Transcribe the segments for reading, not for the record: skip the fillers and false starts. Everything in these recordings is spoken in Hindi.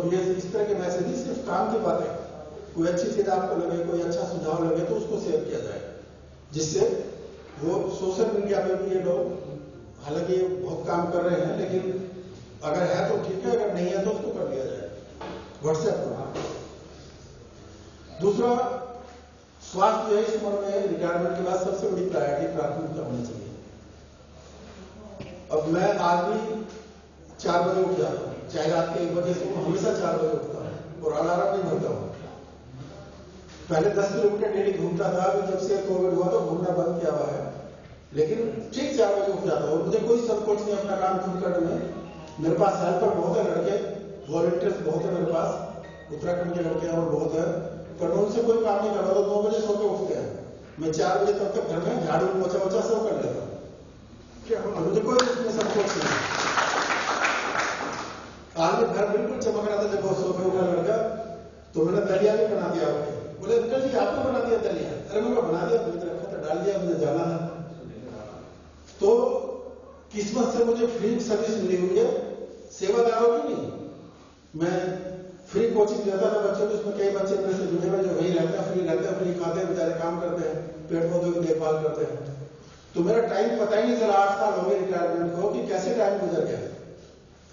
ये इस तरह के मैसेज नहीं, सिर्फ काम की बातें, कोई अच्छी चीज आपको लगे, कोई अच्छा सुझाव लगे तो उसको शेयर किया जाए, जिससे वो सोशल मीडिया पे भी ये लोग हालांकि बहुत काम कर रहे हैं, लेकिन अगर है तो ठीक है, अगर नहीं है तो उसको कर लिया जाए व्हाट्सएप पर। दूसरा, स्वास्थ्य जो है इस उम्र में रिटायरमेंट के बाद सबसे बड़ी प्रायोरिटी, प्राथमिकता होनी चाहिए। अब मैं आज भी 4 बजे उठ जाता हूँ, चाहे रात के 1 बजे से, हमेशा 4 बजे उठता हूँ और अलार्म नहीं भरता हूँ। पहले 10 किलोमीटर डेली घूमता था, अभी जब से कोविड हुआ तो घूमना बंद किया हुआ है, लेकिन ठीक 4 बजे उठ जाता हूँ। मुझे कोई संकोच नहीं अपना काम खुद करने में। मेरे पास हेल्पर बहुत है, लड़के वॉलंटियर्स बहुत है मेरे पास, उत्तराखंड के लड़के और बहुत है, पर मैं उनसे कोई काम नहीं करता। तो 9 बजे सो के उठते हैं, मैं 4 बजे तब तक घर में झाड़ू पोछा वोछा सब कर लेता हूँ। मुझे कोई उसमें संकोच नहीं। आज घर बिल्कुल चमक रहा था जब वो सो के उठा लड़का, तो मैंने दलिया भी बना दिया। बोले अंकल जी आपने बना दिया दलिया? अरे मैंने बना दिया, मुझे रखा था, डाल दिया, मुझे जाना था। तो किस्मत से मुझे फ्री सर्विस मिली हुई है, सेवादारों की नहीं। मैं फ्री कोचिंग देता था बच्चों को, उसमें कई बच्चे मेरे से जुड़े हुए जो वही रहते हैं, फ्री रहते हैं, फ्री खाते हैं, बेचारे काम करते हैं, पेड़ पौधों की देखभाल करते हैं। तो मेरा टाइम पता ही नहीं चला, 8 साल हो गए रिटायरमेंट को, कि कैसे टाइम गुजर गया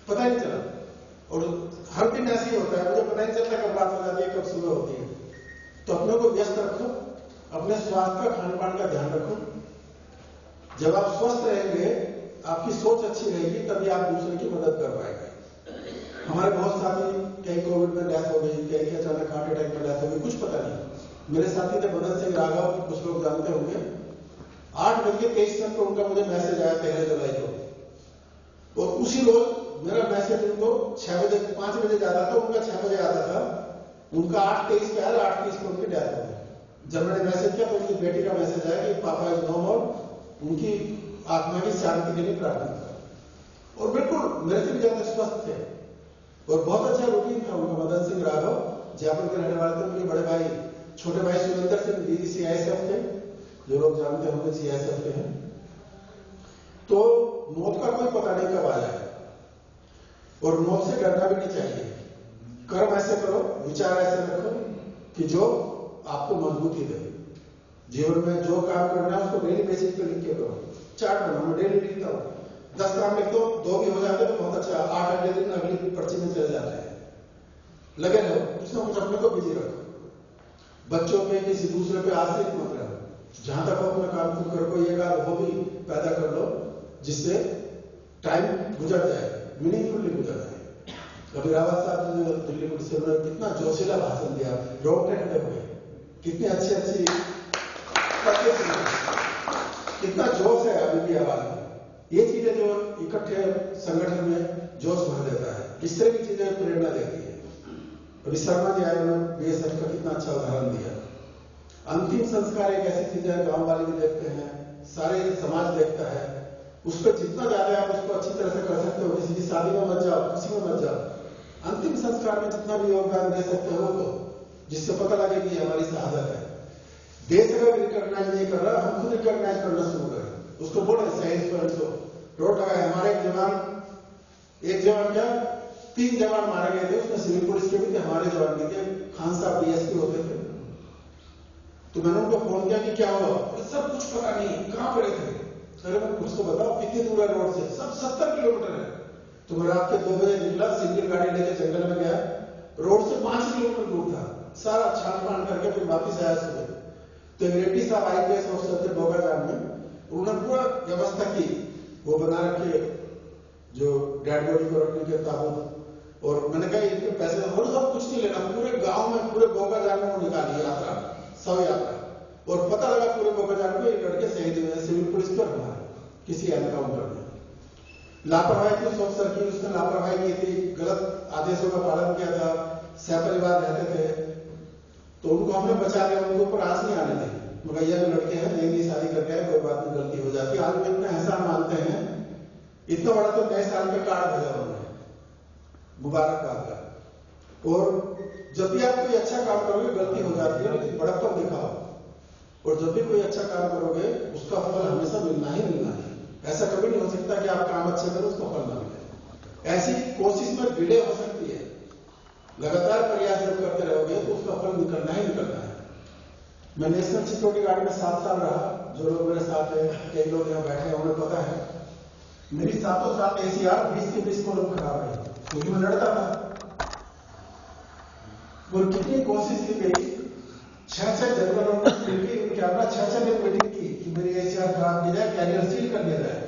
पता ही नहीं चला। और हर दिन ऐसे ही होता है, मुझे पता नहीं चलता कब रात हो जाती है, कब सुबह होती है। तो अपने को व्यस्त रखो, अपने स्वास्थ्य का, खान पान का ध्यान रखो। जब आप स्वस्थ रहेंगे, आपकी सोच अच्छी रहेगी, तभी आप दूसरे की मदद कर पाएंगे। हमारे बहुत साथी, कई कोविड में डेथ हो गई, कई की अचानक हार्ट अटैक में डेथ हो गई, कुछ पता नहीं। मेरे साथी थे मदन सिंह राघव, कुछ लोग जानते होंगे। 8:23 को उनका मुझे मैसेज आया 13 जुलाई को, और उसी रोज मेरा मैसेज उनको 6 बजे, 5 बजे जाता था, उनका 6 बजे आता था। उनका 8:23 पे आया, 8:30 को उनकी डेथ हो गई। जब मैंने मैसेज किया तो उनकी बेटी का मैसेज आया कि पापा इज नो मोर, उनकी आत्मा की शांति के लिए प्रार्थना करें। और बिल्कुल मेरे से भी ज्यादा स्वस्थ थे और बहुत अच्छा रूटीन था उनका। मदन सिंह राघव जयपुर के रहने वाले थे। उनके बड़े भाई, छोटे भाई सुरेंद्र सिंह दीदी CISF थे, जो लोग जानते होंगे CISF के हैं। तो मौत का कोई पता नहीं कब आ जाए, और मौत से डरना भी नहीं चाहिए। कर्म ऐसे करो, विचार ऐसे रखो कि जो आपको मजबूती दे। जीवन में जो काम करना है उसको डेली बेसिस पे लिख के करो। चार्ट बनाओ, मैं डेली लिखता हूँ। 10 काम लिख दो, 2 भी हो जाते तो बहुत अच्छा। 8 अगले दिन अगली पर्ची में चले जाते हैं। लगे रहो, कुछ ना कुछ अपने को बिजी रखो। बच्चों पे, किसी दूसरे पे आश्रित मत रहो। जहां तक हो अपना काम खुद करो। कोई एक आध हॉबी पैदा कर लो जिससे टाइम गुजर जाए, मीनिंगफुली गुजर जाए। कबीर रावत साहब ने दिल्ली पुलिस से कितना जोशीला भाषण दिया, रोकते खड़े हुए, कितनी अच्छी अच्छी कितना जोश है अभी भी आवाज में। ये चीजें जो इकट्ठे संगठन में जोश भर देता है, इस तरह की चीजें प्रेरणा देती है। अभी शर्मा जी आए, उन्होंने BSF का कितना अच्छा उदाहरण दिया। अंतिम संस्कार एक ऐसी चीज है, गांव वाले भी देखते हैं, सारे समाज देखता है। उस पर जितना ज्यादा आप उसको अच्छी तरह से कर सकते हो, किसी की शादी में मत जाओ, किसी में मत जाओ, अंतिम संस्कार में जितना भी योगदान दे सकते हो तो, जिससे पता लगे कि हमारी शहादत है। देश अगर रिकॉग्नाइज नहीं कर रहा, हम खुद रिकॉग्नाइज करना शुरू करें। उसको बोले शहीद पर तो रोड लगाए। हमारे एक जवान क्या 3 जवान मारे गए थे, उसमें सिविल पुलिस के भी थे, हमारे जवान भी थे। खान साहब DSP होते थे। तो मैंने उनको फोन किया कि क्या हुआ? सब कुछ पता नहीं, कहां पड़े थे? अरे मैं कुछ तो बताओ, कितनी दूर है रोड से? सब 70 किलोमीटर है। तो मैं रात के 2 बजे निकला, सिंगल गाड़ी लेके जंगल में गया। रोड से 5 किलोमीटर दूर था, सारा छान पान करके फिर वापिस आया सुबह। तो रेड्डी साहब IPS ऑफिसर थे बोकाजान में, उन्होंने पूरा व्यवस्था की, वो बना रखे जो डेड बॉडी को रखने के ताबूत। और मैंने कहा इनके पैसे और सब कुछ नहीं लेना, पूरे गांव में, पूरे बोकाजान में वो निकाली यात्रा, शव यात्रा। और पता लगा पूरे बोकाजान में ये लड़के शहीद हुए सिविल पुलिस पर हमारे किसी एनकाउंटर में। लापरवाही थी उस अफसर की, उसने लापरवाही की थी, गलत आदेशों का पालन किया था, सहपरिवार रहते थे, तो उनको हमने बचा लिया, उनके ऊपर आंच नहीं आने दी। भैया भी लड़के हैं, नई शादी करके आए, कोई बात नहीं, गलती हो जाती है। आज में इतना एहसान मानते हैं, इतना बड़ा तो नए साल का कार्ड भेजा उन्होंने, मुबारकबाद का। और जब भी आप कोई अच्छा काम करोगे, गलती हो जाती है, लेकिन बड़प्पन दिखाओ। और जब भी कोई अच्छा काम करोगे, उसका फल हमेशा मिलना ही मिलना है। ऐसा कभी नहीं हो सकता कि आप काम अच्छे करो उसका फल ना मिले। ऐसी कोशिश में डिले हो सकती है, लगातार प्रयास जब करते रहोगे तो उसका फल निकलना ही निकलना है। मैं नेशनल सिक्योरिटी गार्ड में 7 साल रहा। जो लोग मेरे साथ हैं, कई लोग यहाँ बैठे हैं, उन्हें पता है मेरी 7 साल ACR 20 के 20 कॉलम खराब है, क्योंकि मैं लड़ता था। वो कितनी कोशिश की गई, 6 जनरलों ने मिलकर कैमरा 6 दिन मीटिंग की कि मेरी ACR खराब की जाए, कैरियर सील कर दिया जाए।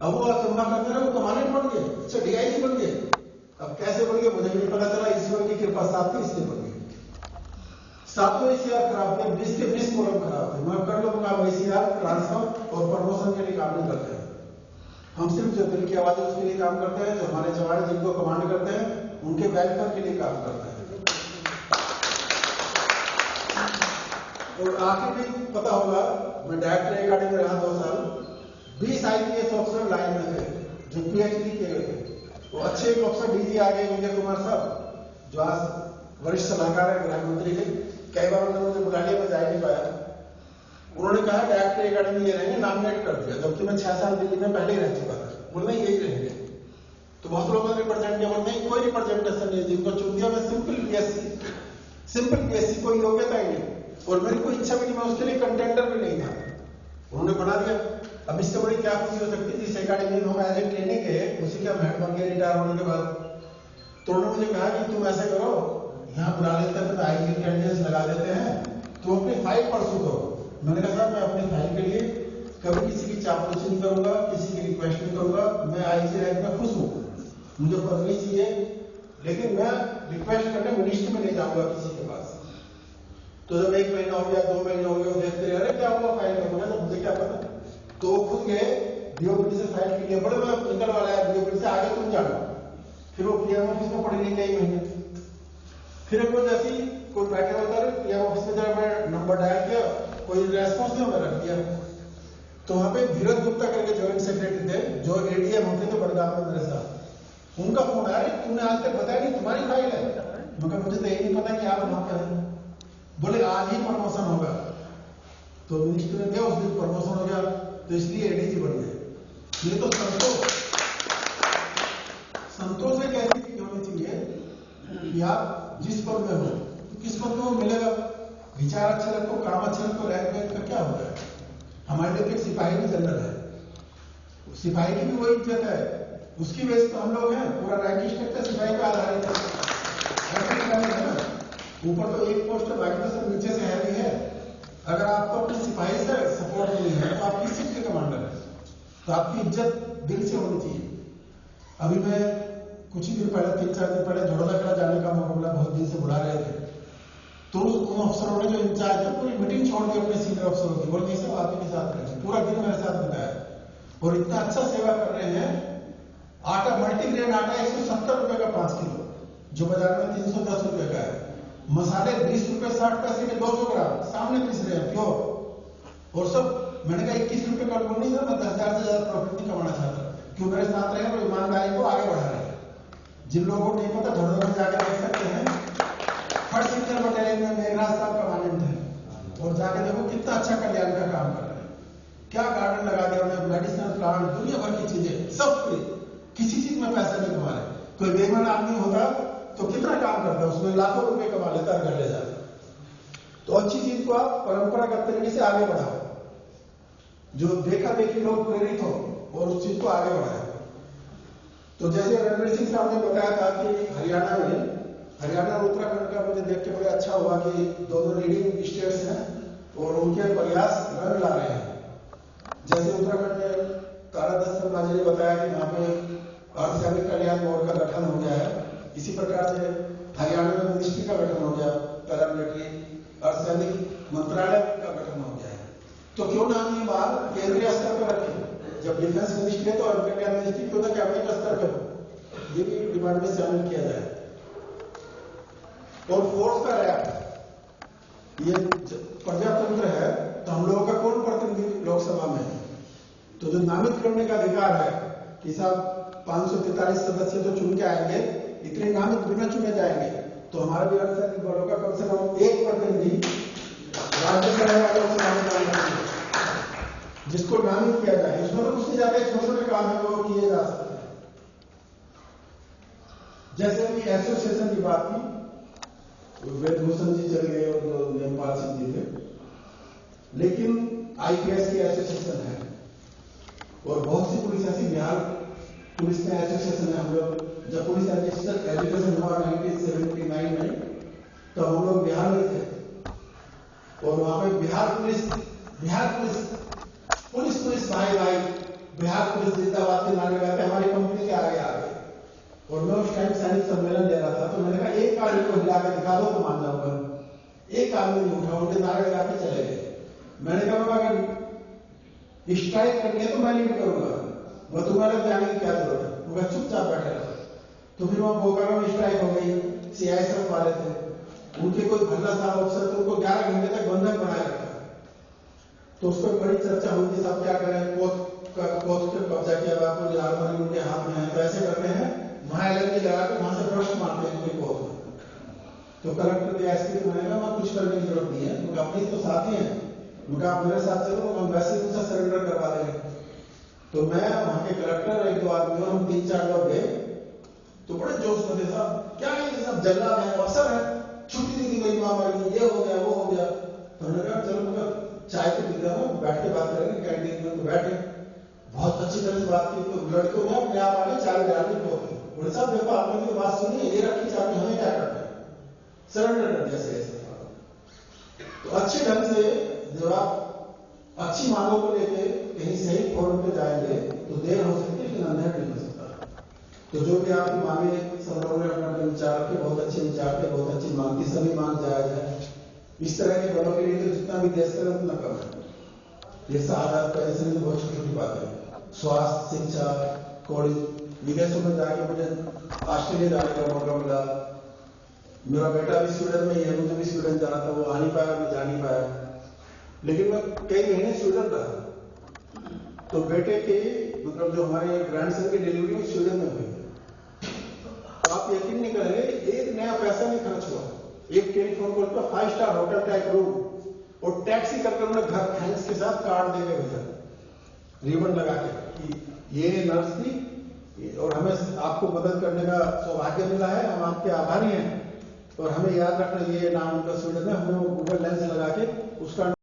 अब वो असंभव करते रहे, वो कमांडेंट बन गए, अच्छा DIG बन गए। अब कैसे बन गए मुझे नहीं पता चला, ईश्वर की कृपा साथ थी इसलिए बन गए। 7 ACR खराब थे, 20 के 20 कॉलम खराब थे। मैं कर लूंगा ACR ट्रांसफर और प्रमोशन के लिए काम नहीं करते हैं। हम सिर्फ जो दिल की आवाज है उसके लिए काम करते हैं, जो हमारे जवान जिनको कमांड करते हैं उनके वेलफेयर के लिए काम करते हैं। और आखिर भी पता होगा, मैं डायरेक्टर एकेडमी में रहा 2 साल, 20 IPS ऑफिसर लाइन में थे जो PhD किए गए थे। वो अच्छे एक अफसर DG आ गए, विजय कुमार साहब, जो आज वरिष्ठ सलाहकार है प्रधानमंत्री के। कई बार उन्होंने मुझे बुला लिया, मैं जा नहीं पाया। उन्होंने कहा डायरेक्टर एकेडमी ये रहेंगे, नॉमिनेट कर दिया, जबकि मैं 6 साल दिल्ली में पहले ही रह चुका था। बोले नहीं यही रहेंगे। तो बहुत लोगों ने रिप्रेजेंटेटिव नहीं, कोई रिप्रेजेंटेशन नहीं, जिनको चुन दिया मैं सिंपल PSC, कोई योग्यता ही नहीं और मेरी कोई इच्छा भी नहीं, मैं उसके लिए कंटेंडर भी नहीं था, उन्होंने बना दिया। अब इससे बड़ी क्या खुशी हो सकती थी। इस एकेडमी में हम एज ए ट्रेनिंग गए, उसी का हेड बन गया रिटायर होने के बाद। तो उन्होंने मुझे कहा कि तुम ऐसे करो, यहाँ बुला लेते हैं, तो IG कैंडिडेट्स लगा देते हैं, तुम अपनी फाइल परसू करो। मैंने कहा साहब मैं अपनी फाइल के लिए कभी किसी की चापलूसी नहीं करूंगा, किसी की रिक्वेस्ट नहीं करूंगा। मैं IG रैंक में खुश हूँ, मुझे पदवी चाहिए, लेकिन मैं रिक्वेस्ट करने मिनिस्ट्री में नहीं जाऊंगा किसी के पास। तो जब 1 महीना हो गया, 2 महीने हो गए, देखते रहे, अरे क्या हुआ फाइल का, तो मुझे क्या पता। तो वो खुद गए DOPT से फाइल के लिए, बड़े मैं निकल वाला है DOPT से, आगे तुम जाना। फिर वो PM ऑफिस में पड़ी नहीं कई महीने। फिर एक बार जैसे ही कोई बैठे होकर PM ऑफिस में जब मैं नंबर डायल किया, कोई रेस्पॉन्स नहीं मैं रख दिया। तो वहां पे धीरज गुप्ता करके ज्वाइंट सेक्रेटरी थे, जो ADM होते थे बड़गांव में मेरे साथ। उनका फोन आया, तुमने आज तक बताया नहीं तुम्हारी फाइल है। मैं कहा मुझे तो यही नहीं पता कि आप वहां पर हैं। बोले आज ही प्रमोशन होगा। तो मिनिस्टर ने दिया, उस दिन प्रमोशन हो गया, तो इसलिए ADG बन गए। ये तो संतोष एक ऐसी चीज होनी चाहिए कि आप जिस पद में हो तो किस पद में वो मिलेगा। विचार अच्छे रखो, काम अच्छे रखो, रैंक का क्या होता है। हमारे लिए फिर सिपाही भी जनरल है, सिपाही की भी वही इज्जत है, उसकी बेस तो हम लोग हैं, पूरा रैंक स्ट्रक्चर सिपाही पे आधारित है। ऊपर तो एक पोस्ट है, बाकी तो सब नीचे से है भी है। अगर आपको अपने सिपाही से सपोर्ट नहीं है तो आप किस चीज के कमांडर है। तो आपकी इज्जत दिल से होनी चाहिए। अभी मैं कुछ ही दिन पहले, 3-4 दिन पहले जोड़ाकड़ा जाने का मौका मिला, बहुत दिन से बुला रहे थे। तो उन अफसरों ने जो इंचार्ज थे पूरी मीटिंग छोड़ दी अपने सीनियर अफसरों की, बोले सब आप ही के साथ रहे, पूरा दिन मेरे साथ बिताया और इतना अच्छा सेवा कर रहे हैं। आटा मल्टीग्रेन आटा 170 रुपए का 5 किलो, जो बाजार में 310 रुपए का है। मसाले 20 रुपए 60 पैसे के 200 ग्राम सामने पीस रहे हैं प्योर। और सब मैंने कहा 21 रुपए का लोन नहीं सर, मैं 10,000 से ज्यादा प्रॉफिट नहीं कमाना चाहता, क्यों मेरे साथ रहे और ईमानदारी को आगे बढ़ा रहे हैं। जिन लोगों को नहीं पता झड़ों में जाकर देख सकते हैं, फर्स्ट सेक्टर बटालियन में मेघराज साहब कमांडेंट है और जाके देखो कितना अच्छा कल्याण का काम कर रहे हैं। क्या गार्डन लगा दिया उन्होंने, मेडिसिनल प्लांट, दुनिया भर की चीजें, सब फ्री, किसी चीज में पैसा नहीं कमा रहे। कोई बेईमान आदमी होता तो कितना काम करता, उसमें लाखों रुपए कमा लेता और घर ले जाता। तो अच्छी चीज को आप परंपरागत तरीके से आगे बढ़ाओ, जो देखा देखी लोग प्रेरित हो और उस चीज को आगे बढ़ाए। तो जैसे रणवीर सिंह साहब ने बताया था कि हरियाणा और उत्तराखंड का मुझे देख के बड़ा अच्छा हुआ कि दोनों लीडिंग स्टेट्स हैं और उनके प्रयास रंग ला रहे हैं। जैसे उत्तराखंड में तारा दस्तर मांझी ने बताया कि वहां पे अर्धसैनिक कल्याण बोर्ड का गठन हो गया है। इसी प्रकार से हरियाणा में मिनिस्ट्री का गठन हो गया, पैरामिलिट्री अर्धसैनिक मंत्रालय का गठन हो गया है। तो क्यों ना हम ये बात केंद्रीय स्तर पर रखें, जब डिफेंस मिनिस्ट्री है तो अर्बन कल्याण मिनिस्ट्री क्यों ना कैबिनेट स्तर पर हो, ये भी डिमांड में शामिल किया जाए। और फोर्स का रैप, ये प्रजातंत्र है तो हम लोगों का कौन प्रतिनिधि लोकसभा में है, तो जो नामित करने का अधिकार है कि साहब 543 सदस्य जो चुन के आएंगे, इतने नामित बिना चुने जाएंगे, तो हमारे भी अर्धसैनिक बलों का कम से कम एक प्रतिनिधि राज्यसभा में लोकसभा में जाना चाहिए, जिसको नामित किया जाए। इसमें तो कुछ नहीं जाता है, छोटे छोटे काम है वो किए जा सकते हैं। जैसे अभी एसोसिएशन की बात की, वेदभूषण जी चले गए और जो नेमपाल सिंह जी थे, लेकिन आईपीएस की एसोसिएशन है और बहुत सी पुलिस ऐसी, बिहार पुलिस में एसोसिएशन है। हम लोग जब पुलिस एजुकेशन हुआ 1979 में, तो हम लोग बिहार में थे और वहां पे बिहार पुलिस भाई बिहार पुलिस जिंदाबाद के नारे लगाते हमारी कंपनी के आगे आ गए। और मैं उस टाइम सैनिक सम्मेलन दे रहा था, तो मैंने कहा एक आदमी को हिला के दिखा दो तो मान जाऊंगा। एक आदमी नहीं उठा, उनके नारे लगा के चले गए। मैंने कहा अगर स्ट्राइक करनी है तो मैं नहीं करूंगा, मैं तुम्हारे जाने की क्या जरूरत है, मैं चुपचाप बैठे रहा। तो फिर वहां बोकारो में स्ट्राइक हो गई, सीआईएसएफ वाले थे, उनके कोई भल्ला साहब अफसर तो उनको 11 घंटे तक बंधक बनाए रखा। तो उस पर बड़ी चर्चा हुई कि साहब क्या करें, कोर्ट पे कब्जा किया हुआ, पूरी आर्मरी उनके हाथ में है, तो ऐसे करते हैं वहां एलएलबी लगा के वहां से प्रश्न मारते हैं उनकी कोर्ट में। तो कलेक्टर के एसपी को मैंने कहा कुछ करने की जरूरत नहीं है, उनका अपनी तो साथी है, उनका आप मेरे साथ चलो, हम वैसे उनसे सरेंडर करवा देंगे। तो मैं वहां के कलेक्टर एक दो आदमी और हम 3-4 लोग गए, तो बड़े जोश में थे, साहब क्या है, सब जल्लाद है, अफसर है, छुट्टी दी गई महामारी, ये हो गया वो हो गया। तो हमने कहा चलो मैं चाय तो पीता हूँ, बैठ के बात करेंगे, कैंटीन में बैठे, बहुत अच्छी तरह से बात की। तो लड़कों ने अपने आप आगे चाबी डालने को बोले, साहब देखो आपने तो बात सुनी, ये रखी चाबी, हमें क्या करना है, सरेंडर कर दिया ऐसे। तो अच्छे ढंग से जब आप अच्छी मांगों को लेके कहीं सही फोरम पे जाएंगे तो देर हो सकती है, लेकिन अंधेर नहीं हो सकता। तो जो भी आपकी मांगे, सब लोगों ने अपना विचार के, बहुत अच्छे विचार थे, बहुत अच्छी मांग थी, सभी मांग जायज है। इस तरह के बलों के लिए तो जितना भी देश करें उतना कम है। ये 7,000 पैसे में बहुत छोटी छोटी बात है। स्वास्थ्य, शिक्षा, कॉलेज, विदेशों में जाके मुझे ऑस्ट्रेलिया जाने का मौका मिला। मेरा बेटा भी स्वीडन में ही है, मुझे भी स्वीडन जाना था, वो आ नहीं पाया, मैं जा नहीं पाया, लेकिन मैं कई महीने स्वीडन रहा। तो बेटे की मतलब जो हमारे ग्रैंडसन की डिलीवरी स्वीडन में हुई। तो आप यकीन नहीं करेंगे, एक नया पैसा नहीं खर्च हुआ। एक टेलीफोन कॉल पर 5 स्टार होटल टाइप रूम और टैक्सी करके उन्होंने घर थैंक्स के साथ कार्ड दे के भेजा, रिबन लगा के, ये नर्स थी और हमें आपको मदद करने का सौभाग्य मिला है, हम आपके आभारी हैं। और हमें याद रखना, ये नाम उनका स्वीडन में, हमने वो गूगल लेंस लगा के उसका